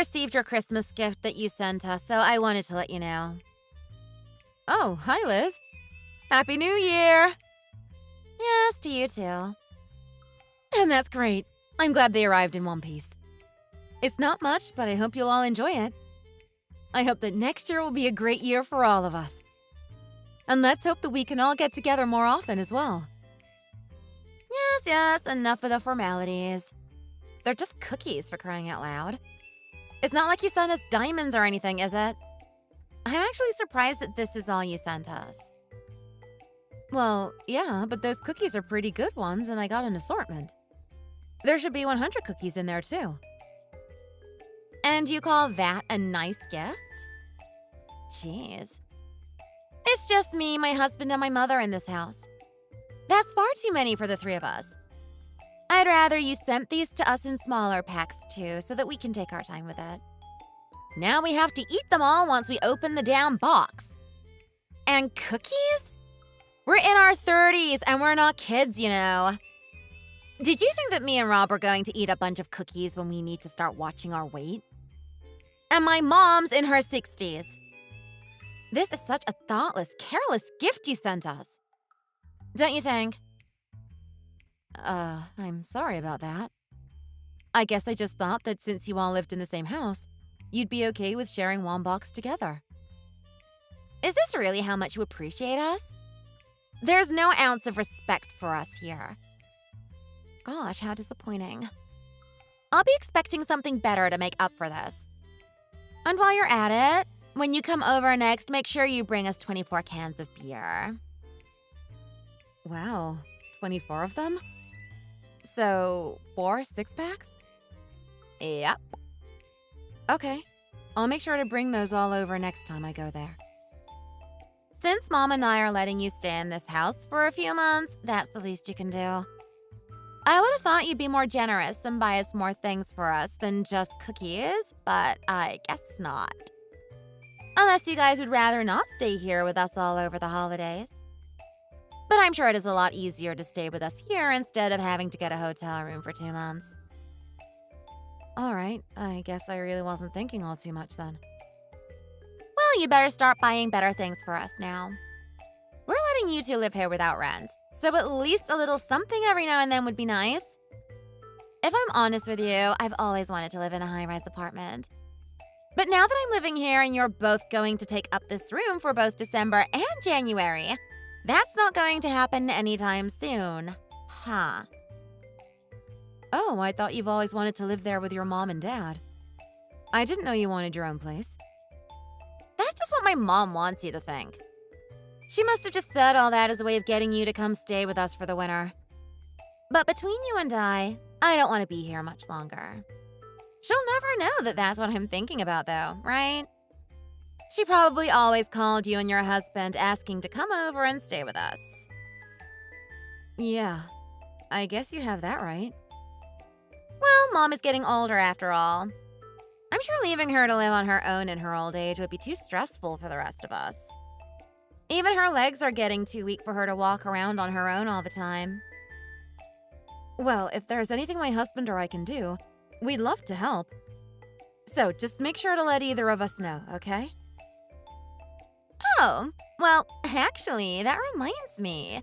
received your Christmas gift that you sent us, so I wanted to let you know. Oh, hi, Liz. Happy New Year! Yes, to you too. And that's great. I'm glad they arrived in one piece. It's not much, but I hope you'll all enjoy it. I hope that next year will be a great year for all of us. And let's hope that we can all get together more often as well. Yes, enough of the formalities. They're just cookies, for crying out loud. It's not like you sent us diamonds or anything, is it? I'm actually surprised that this is all you sent us. Well, yeah, but those cookies are pretty good ones, and I got an assortment. There should be 100 cookies in there, too. And you call that a nice gift? Jeez. It's just me, my husband, and my mother in this house. That's far too many for the three of us. I'd rather you sent these to us in smaller packs, too, so that we can take our time with it. Now we have to eat them all once we open the damn box. And cookies? We're in our 30s, and we're not kids, you know. Did you think that me and Rob were going to eat a bunch of cookies when we need to start watching our weight? And my mom's in her 60s. This is such a thoughtless, careless gift you sent us. Don't you think? I'm sorry about that. I guess I just thought that since you all lived in the same house, you'd be okay with sharing one box together. Is this really how much you appreciate us? There's no ounce of respect for us here. Gosh, how disappointing. I'll be expecting something better to make up for this. And while you're at it, when you come over next, make sure you bring us 24 cans of beer. Wow, 24 of them? So, 4 6-packs? Yep. Okay, I'll make sure to bring those all over next time I go there. Since Mom and I are letting you stay in this house for a few months, that's the least you can do. I would have thought you'd be more generous and buy us more things for us than just cookies, but I guess not. Unless you guys would rather not stay here with us all over the holidays. But I'm sure it is a lot easier to stay with us here instead of having to get a hotel room for 2 months. All right, I guess I really wasn't thinking all too much then. Well, you better start buying better things for us now. We're letting you two live here without rent, so at least a little something every now and then would be nice. If I'm honest with you, I've always wanted to live in a high-rise apartment. But now that I'm living here and you're both going to take up this room for both December and January, that's not going to happen anytime soon. Huh. Oh, I thought you've always wanted to live there with your mom and dad. I didn't know you wanted your own place. That's just what my mom wants you to think. She must have just said all that as a way of getting you to come stay with us for the winter. But between you and I don't want to be here much longer. She'll never know that that's what I'm thinking about, though, right? She probably always called you and your husband asking to come over and stay with us. Yeah, I guess you have that right. Well, Mom is getting older after all. I'm sure leaving her to live on her own in her old age would be too stressful for the rest of us. Even her legs are getting too weak for her to walk around on her own all the time. Well, if there's anything my husband or I can do, we'd love to help. So just make sure to let either of us know, okay? Oh, well, actually, that reminds me.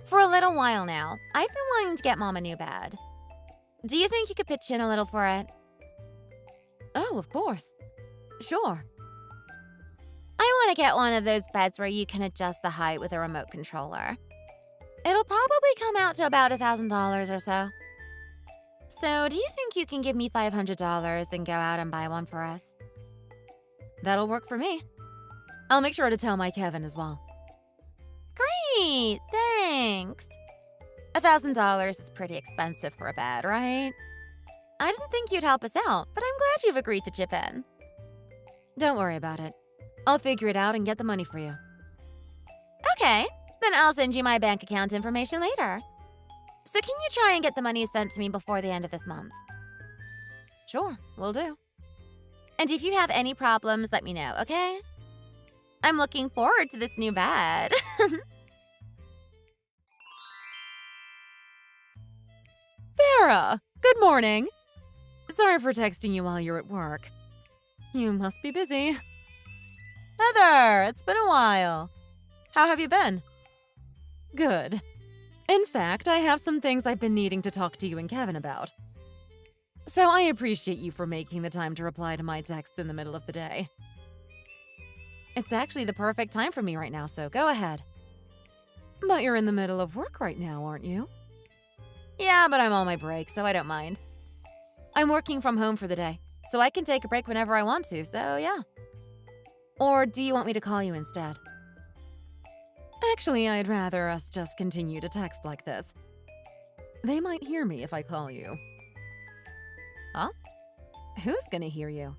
For a little while now, I've been wanting to get Mom a new bed. Do you think you could pitch in a little for it? Oh, of course. Sure. I want to get one of those beds where you can adjust the height with a remote controller. It'll probably come out to about $1,000 or so. So, do you think you can give me $500 and go out and buy one for us? That'll work for me. I'll make sure to tell my Kevin as well. Great, thanks. $1,000 is pretty expensive for a bed, right? I didn't think you'd help us out, but I'm glad you've agreed to chip in. Don't worry about it. I'll figure it out and get the money for you. Okay, then I'll send you my bank account information later. So can you try and get the money sent to me before the end of this month? Sure, will do. And if you have any problems, let me know, okay? I'm looking forward to this new bed. Vera, good morning. Sorry for texting you while you're at work. You must be busy. Heather, it's been a while. How have you been? Good. In fact, I have some things I've been needing to talk to you and Kevin about. So I appreciate you for making the time to reply to my texts in the middle of the day. It's actually the perfect time for me right now, so go ahead. But you're in the middle of work right now, aren't you? Yeah, but I'm on my break, so I don't mind. I'm working from home for the day, so I can take a break whenever I want to, so yeah. Or do you want me to call you instead? Actually, I'd rather us just continue to text like this. They might hear me if I call you. Huh? Who's gonna hear you?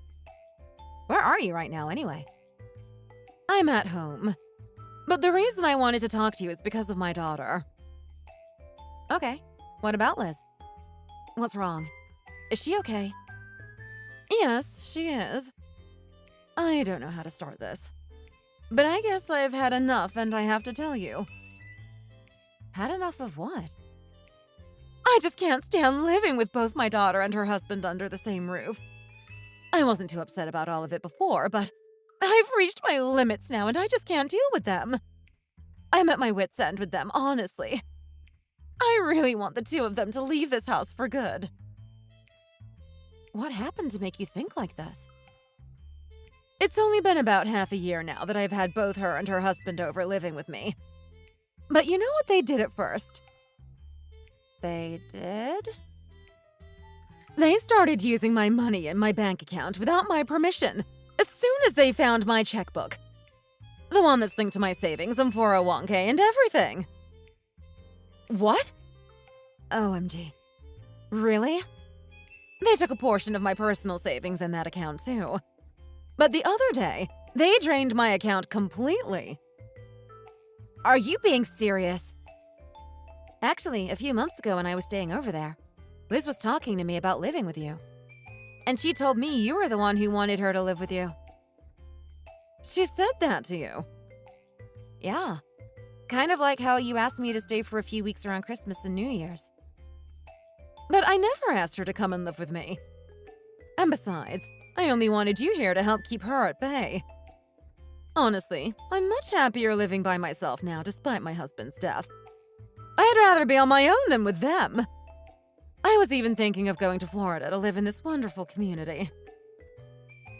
Where are you right now, anyway? I'm at home. But the reason I wanted to talk to you is because of my daughter. Okay. What about Liz? What's wrong? Is she okay? Yes, she is. I don't know how to start this. But I guess I've had enough and I have to tell you. Had enough of what? I just can't stand living with both my daughter and her husband under the same roof. I wasn't too upset about all of it before, but I've reached my limits now and I just can't deal with them. I'm at my wit's end with them, honestly. I really want the two of them to leave this house for good. What happened to make you think like this? It's only been about half a year now that I've had both her and her husband over living with me. But you know what they did at first? They did? They started using my money in my bank account without my permission, as soon as they found my checkbook. The one that's linked to my savings and 401k and everything. What? OMG. Really? They took a portion of my personal savings in that account too. But the other day, they drained my account completely. Are you being serious? Actually, a few months ago when I was staying over there, Liz was talking to me about living with you. And she told me you were the one who wanted her to live with you. She said that to you? Yeah. Kind of like how you asked me to stay for a few weeks around Christmas and New Year's. But I never asked her to come and live with me. And besides, I only wanted you here to help keep her at bay. Honestly, I'm much happier living by myself now despite my husband's death. I'd rather be on my own than with them. I was even thinking of going to Florida to live in this wonderful community.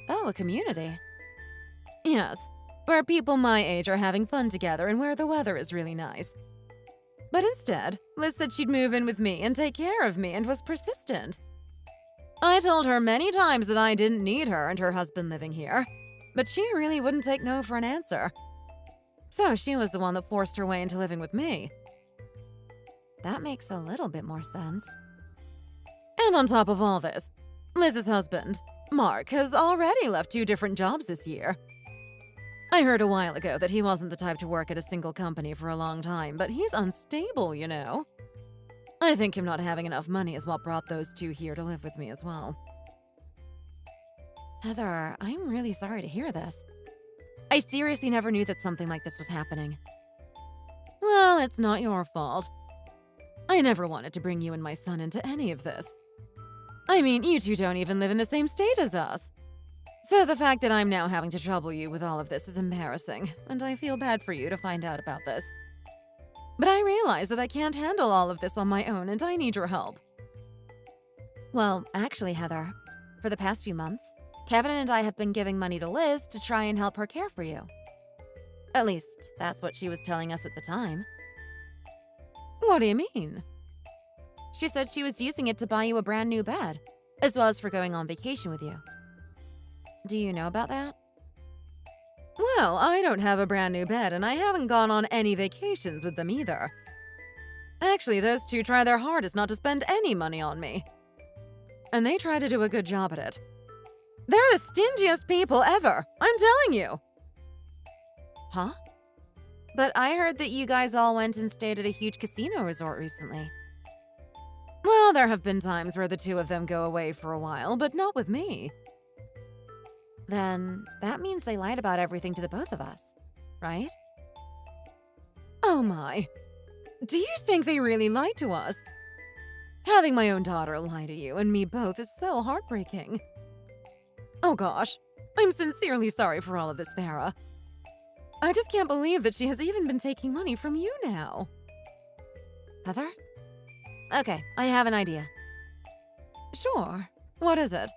Oh, a community? Yes, where people my age are having fun together and where the weather is really nice. But instead, Liz said she'd move in with me and take care of me and was persistent. I told her many times that I didn't need her and her husband living here, but she really wouldn't take no for an answer. So she was the one that forced her way into living with me. That makes a little bit more sense. And on top of all this, Liz's husband, Mark, has already left 2 different jobs this year. I heard a while ago that he wasn't the type to work at a single company for a long time, but he's unstable, you know. I think him not having enough money is what brought those 2 here to live with me as well. Heather, I'm really sorry to hear this. I seriously never knew that something like this was happening. Well, it's not your fault. I never wanted to bring you and my son into any of this. I mean, you two don't even live in the same state as us. So the fact that I'm now having to trouble you with all of this is embarrassing, and I feel bad for you to find out about this. But I realize that I can't handle all of this on my own, and I need your help. Well, actually, Heather, for the past few months, Kevin and I have been giving money to Liz to try and help her care for you. At least, that's what she was telling us at the time. What do you mean? She said she was using it to buy you a brand new bed, as well as for going on vacation with you. Do you know about that? Well, I don't have a brand new bed, and I haven't gone on any vacations with them either. Actually, those 2 try their hardest not to spend any money on me. And they try to do a good job at it. They're the stingiest people ever, I'm telling you! Huh? But I heard that you guys all went and stayed at a huge casino resort recently. Well, there have been times where the 2 of them go away for a while, but not with me. Then that means they lied about everything to the both of us, right? Oh my. Do you think they really lied to us? Having my own daughter lie to you and me both is so heartbreaking. Oh gosh, I'm sincerely sorry for all of this, Farah. I just can't believe that she has even been taking money from you now. Heather? Okay, I have an idea. Sure. What is it?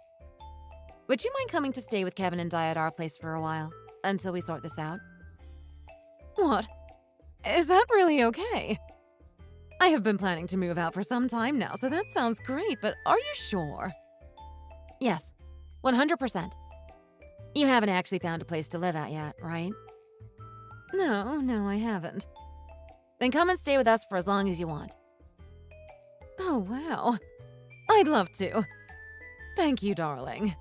Would you mind coming to stay with Kevin and Di at our place for a while, until we sort this out? What? Is that really okay? I have been planning to move out for some time now, so that sounds great, but are you sure? Yes, 100%. You haven't actually found a place to live at yet, right? No, I haven't. Then come and stay with us for as long as you want. Oh, wow. I'd love to. Thank you, darling.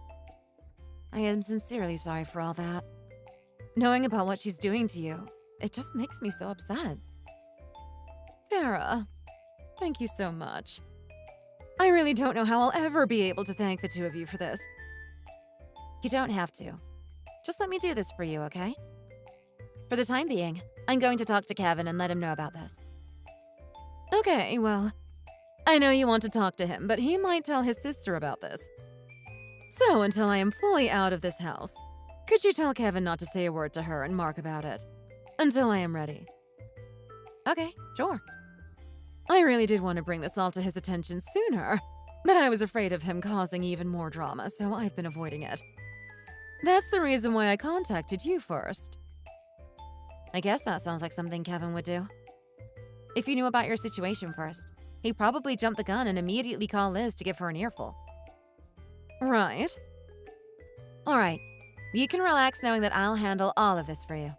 I am sincerely sorry for all that. Knowing about what she's doing to you, it just makes me so upset. Farah, thank you so much. I really don't know how I'll ever be able to thank the two of you for this. You don't have to. Just let me do this for you, okay? For the time being, I'm going to talk to Kevin and let him know about this. Okay, well, I know you want to talk to him, but he might tell his sister about this. So until I am fully out of this house, could you tell Kevin not to say a word to her and Mark about it? Until I am ready. Okay, sure. I really did want to bring this all to his attention sooner, but I was afraid of him causing even more drama, so I've been avoiding it. That's the reason why I contacted you first. I guess that sounds like something Kevin would do. If you knew about your situation first, he'd probably jump the gun and immediately call Liz to give her an earful. Right. Alright, you can relax knowing that I'll handle all of this for you.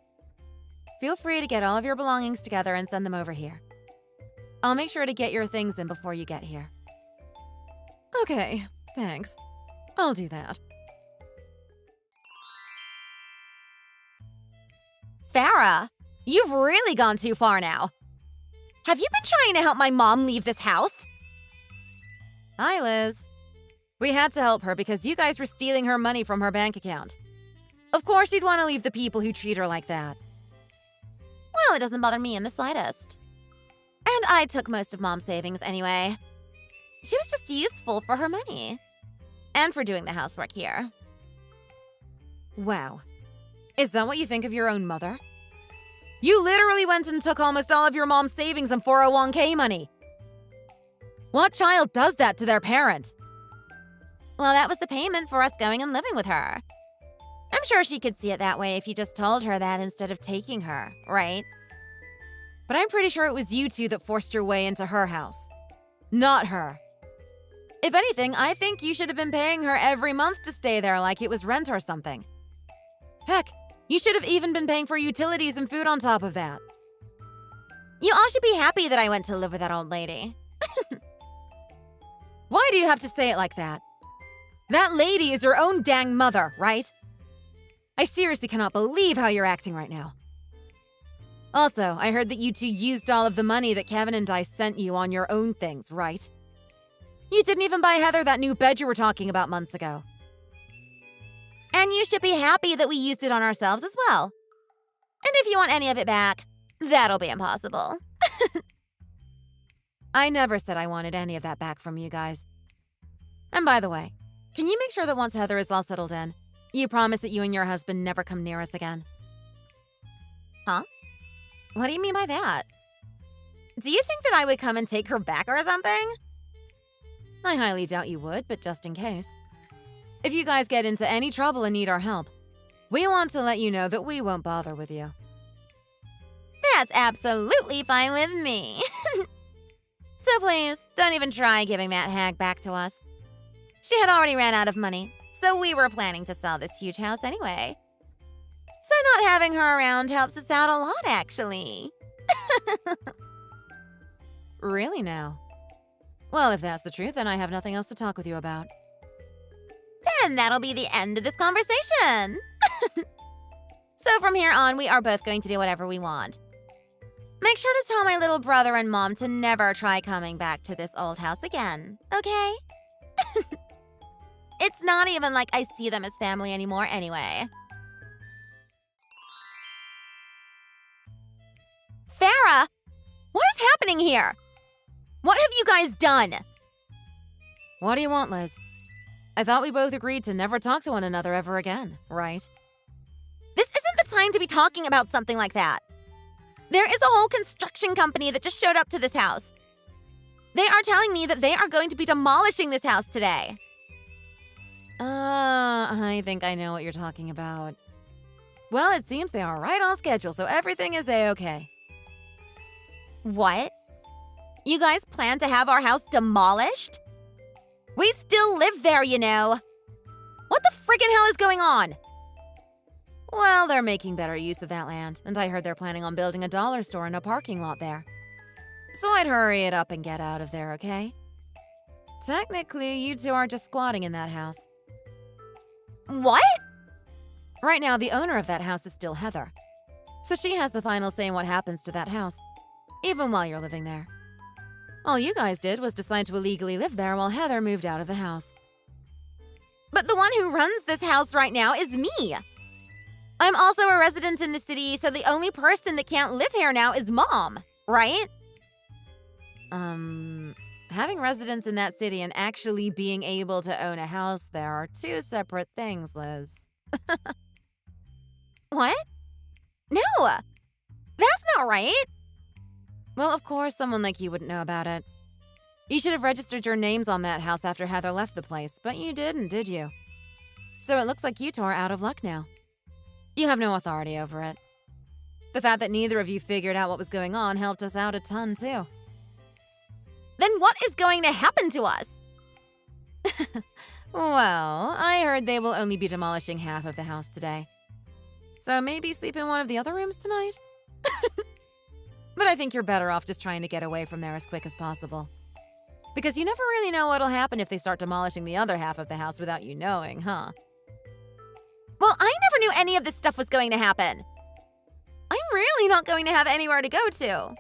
Feel free to get all of your belongings together and send them over here. I'll make sure to get your things in before you get here. Okay, thanks. I'll do that. Farah, you've really gone too far now. Have you been trying to help my mom leave this house? Hi, Liz. We had to help her because you guys were stealing her money from her bank account. Of course she'd want to leave the people who treat her like that. Well, it doesn't bother me in the slightest. And I took most of Mom's savings anyway. She was just useful for her money. And for doing the housework here. Wow. Is that what you think of your own mother? You literally went and took almost all of your mom's savings and 401k money. What child does that to their parent? Well, that was the payment for us going and living with her. I'm sure she could see it that way if you just told her that instead of taking her, right? But I'm pretty sure it was you two that forced your way into her house. Not her. If anything, I think you should have been paying her every month to stay there like it was rent or something. Heck, you should have even been paying for utilities and food on top of that. You all should be happy that I went to live with that old lady. Why do you have to say it like that? That lady is your own dang mother, right? I seriously cannot believe how you're acting right now. Also, I heard that you two used all of the money that Kevin and I sent you on your own things, right? You didn't even buy Heather that new bed you were talking about months ago. And you should be happy that we used it on ourselves as well. And if you want any of it back, that'll be impossible. I never said I wanted any of that back from you guys. And by the way, can you make sure that once Heather is all settled in, you promise that you and your husband never come near us again? Huh? What do you mean by that? Do you think that I would come and take her back or something? I highly doubt you would, but just in case. If you guys get into any trouble and need our help, we want to let you know that we won't bother with you. That's absolutely fine with me. So please, don't even try giving that hag back to us. She had already ran out of money, so we were planning to sell this huge house anyway. So not having her around helps us out a lot, actually. Really now? Well, if that's the truth, then I have nothing else to talk with you about. Then that'll be the end of this conversation. So from here on, we are both going to do whatever we want. Make sure to tell my little brother and mom to never try coming back to this old house again, okay? It's not even like I see them as family anymore anyway. Farah, what is happening here? What have you guys done? What do you want, Liz? I thought we both agreed to never talk to one another ever again, right? This isn't the time to be talking about something like that. There is a whole construction company that just showed up to this house. They are telling me that they are going to be demolishing this house today. I think I know what you're talking about. Well, it seems they are right on schedule, so everything is A-okay. What? You guys plan to have our house demolished? We still live there, you know. What the friggin' hell is going on? Well, they're making better use of that land, and I heard they're planning on building a dollar store in a parking lot there. So I'd hurry it up and get out of there, okay? Technically, you two are just squatting in that house. What? Right now, the owner of that house is still Heather. So she has the final say in what happens to that house, even while you're living there. All you guys did was decide to illegally live there while Heather moved out of the house. But the one who runs this house right now is me. I'm also a resident in the city, so the only person that can't live here now is Mom, right? Having residence in that city and actually being able to own a house there are two separate things, Liz. What? No, that's not right. Well, of course, someone like you wouldn't know about it. You should have registered your names on that house after Heather left the place, but you didn't, did you? So it looks like you two are out of luck now. You have no authority over it. The fact that neither of you figured out what was going on helped us out a ton, too. Then what is going to happen to us? Well, I heard they will only be demolishing half of the house today. So maybe sleep in one of the other rooms tonight? But I think you're better off just trying to get away from there as quick as possible. Because you never really know what'll happen if they start demolishing the other half of the house without you knowing, huh? Well, I never knew any of this stuff was going to happen. I'm really not going to have anywhere to go to.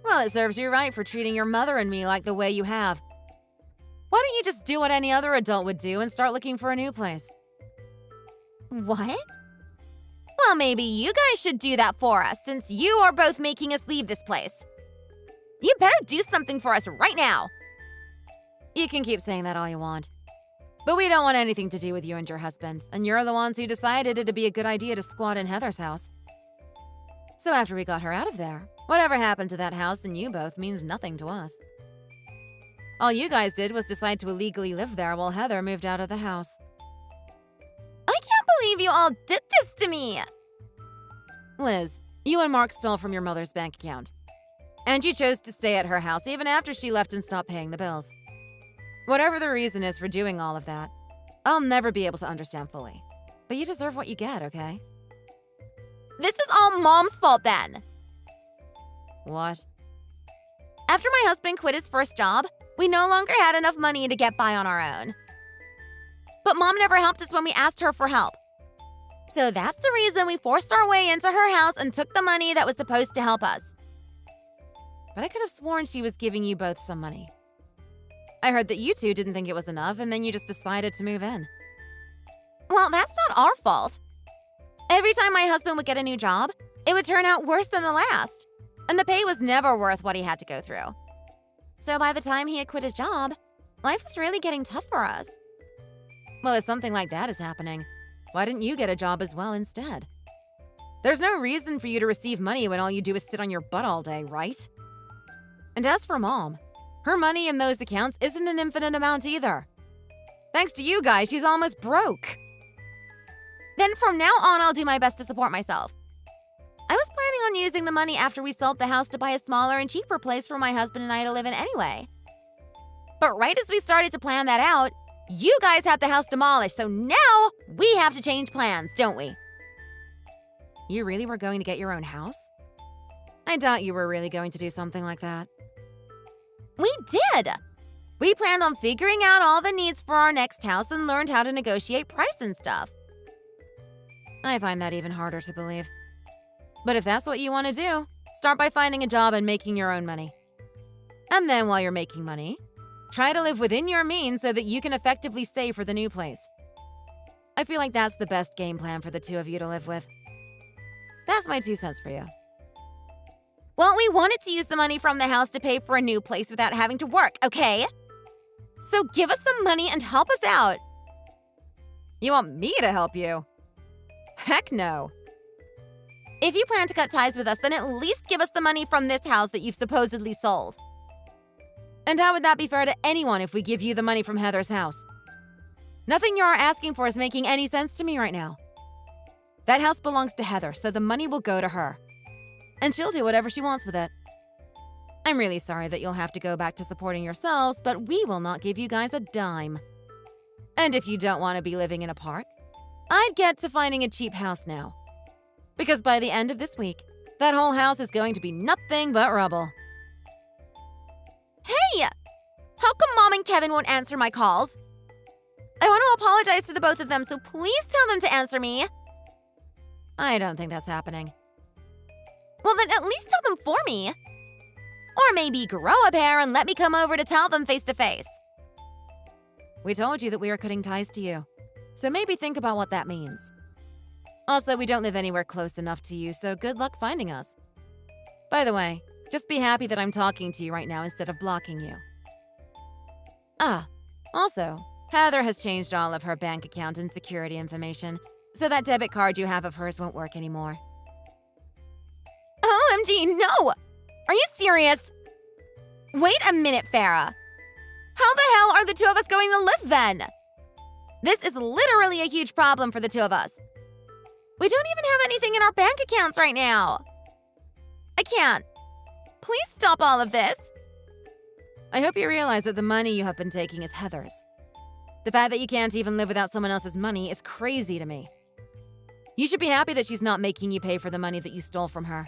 Well, it serves you right for treating your mother and me like the way you have. Why don't you just do what any other adult would do and start looking for a new place? What? Well, maybe you guys should do that for us, since you are both making us leave this place. You better do something for us right now. You can keep saying that all you want. But we don't want anything to do with you and your husband, and you're the ones who decided it'd be a good idea to squat in Heather's house. So after we got her out of there, whatever happened to that house and you both means nothing to us. All you guys did was decide to illegally live there while Heather moved out of the house. I can't believe you all did this to me! Liz, you and Mark stole from your mother's bank account. And you chose to stay at her house even after she left and stopped paying the bills. Whatever the reason is for doing all of that, I'll never be able to understand fully. But you deserve what you get, okay? This is all Mom's fault then. What? After my husband quit his first job, we no longer had enough money to get by on our own. But Mom never helped us when we asked her for help. So that's the reason we forced our way into her house and took the money that was supposed to help us. But I could have sworn she was giving you both some money. I heard that you two didn't think it was enough and then you just decided to move in. Well, that's not our fault. Every time my husband would get a new job, it would turn out worse than the last. And the pay was never worth what he had to go through. So by the time he had quit his job, life was really getting tough for us. Well, if something like that is happening, why didn't you get a job as well instead? There's no reason for you to receive money when all you do is sit on your butt all day, right? And as for Mom, her money in those accounts isn't an infinite amount either. Thanks to you guys, she's almost broke. Then from now on, I'll do my best to support myself. I was planning on using the money after we sold the house to buy a smaller and cheaper place for my husband and I to live in anyway. But right as we started to plan that out, you guys had the house demolished, so now we have to change plans, don't we? You really were going to get your own house? I doubt you were really going to do something like that. We did! We planned on figuring out all the needs for our next house and learned how to negotiate price and stuff. I find that even harder to believe. But if that's what you want to do, start by finding a job and making your own money. And then while you're making money, try to live within your means so that you can effectively save for the new place. I feel like that's the best game plan for the two of you to live with. That's my 2 cents for you. Well, we wanted to use the money from the house to pay for a new place without having to work, okay? So give us some money and help us out. You want me to help you? Heck no. If you plan to cut ties with us, then at least give us the money from this house that you've supposedly sold. And how would that be fair to anyone if we give you the money from Heather's house? Nothing you're asking for is making any sense to me right now. That house belongs to Heather, so the money will go to her. And she'll do whatever she wants with it. I'm really sorry that you'll have to go back to supporting yourselves, but we will not give you guys a dime. And if you don't want to be living in a park, I'd get to finding a cheap house now. Because by the end of this week, that whole house is going to be nothing but rubble. Hey! How come Mom and Kevin won't answer my calls? I want to apologize to the both of them, so please tell them to answer me. I don't think that's happening. Well, then at least tell them for me. Or maybe grow a pair and let me come over to tell them face to face. We told you that we are cutting ties to you, so maybe think about what that means. Also, we don't live anywhere close enough to you, so good luck finding us. By the way, just be happy that I'm talking to you right now instead of blocking you. Also, Heather has changed all of her bank account and security information, so that debit card you have of hers won't work anymore. OMG, no! Are you serious? Wait a minute, Farah. How the hell are the two of us going to live then? This is literally a huge problem for the two of us. We don't even have anything in our bank accounts right now. I can't. Please stop all of this. I hope you realize that the money you have been taking is Heather's. The fact that you can't even live without someone else's money is crazy to me. You should be happy that she's not making you pay for the money that you stole from her.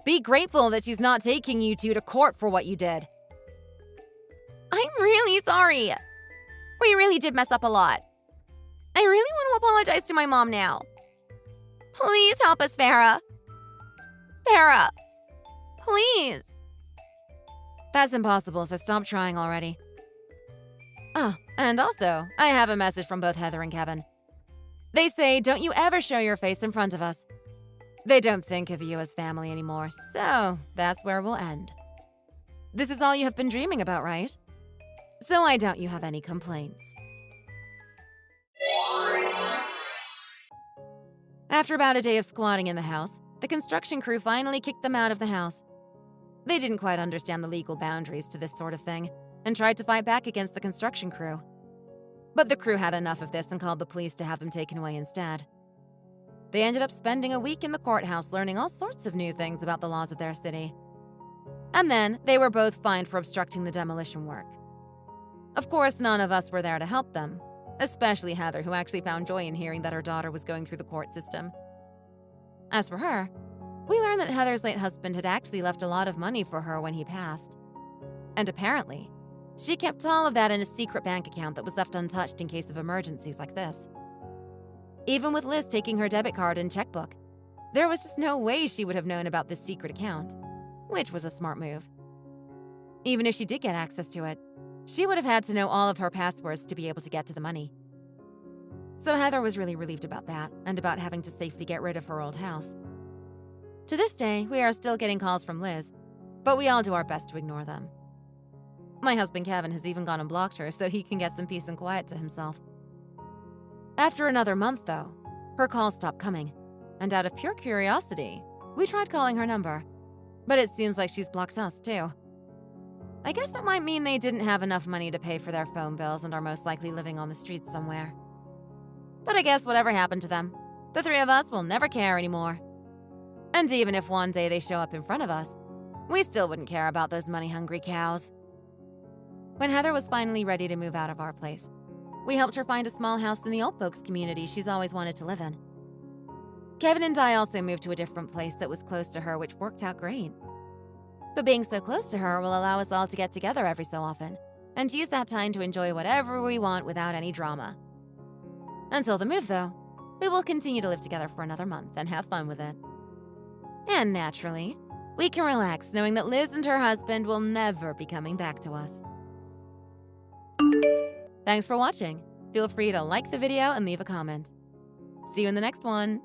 Be grateful that she's not taking you two to court for what you did. I'm really sorry. We really did mess up a lot. I really want to apologize to my mom now. Please help us, Farah. Farah, please. That's impossible, so stop trying already. Oh, and also, I have a message from both Heather and Kevin. They say, don't you ever show your face in front of us. They don't think of you as family anymore, so that's where we'll end. This is all you have been dreaming about, right? So I doubt you have any complaints. After about a day of squatting in the house, the construction crew finally kicked them out of the house. They didn't quite understand the legal boundaries to this sort of thing and tried to fight back against the construction crew. But the crew had enough of this and called the police to have them taken away instead. They ended up spending a week in the courthouse learning all sorts of new things about the laws of their city. And then they were both fined for obstructing the demolition work. Of course, none of us were there to help them, especially Heather, who actually found joy in hearing that her daughter was going through the court system. As for her, we learned that Heather's late husband had actually left a lot of money for her when he passed. And apparently, she kept all of that in a secret bank account that was left untouched in case of emergencies like this. Even with Liz taking her debit card and checkbook, there was just no way she would have known about this secret account, which was a smart move. Even if she did get access to it, she would have had to know all of her passwords to be able to get to the money. So Heather was really relieved about that and about having to safely get rid of her old house. To this day, we are still getting calls from Liz, but we all do our best to ignore them. My husband Kevin has even gone and blocked her so he can get some peace and quiet to himself. After another month, though, her calls stopped coming, and out of pure curiosity, we tried calling her number, but it seems like she's blocked us too. I guess that might mean they didn't have enough money to pay for their phone bills and are most likely living on the streets somewhere. But I guess whatever happened to them, the three of us will never care anymore. And even if one day they show up in front of us, we still wouldn't care about those money-hungry cows. When Heather was finally ready to move out of our place, we helped her find a small house in the old folks community she's always wanted to live in. Kevin and I also moved to a different place that was close to her, which worked out great. But being so close to her will allow us all to get together every so often and use that time to enjoy whatever we want without any drama. Until the move, though, we will continue to live together for another month and have fun with it. And naturally, we can relax knowing that Liz and her husband will never be coming back to us. Thanks for watching. Feel free to like the video and leave a comment. See you in the next one.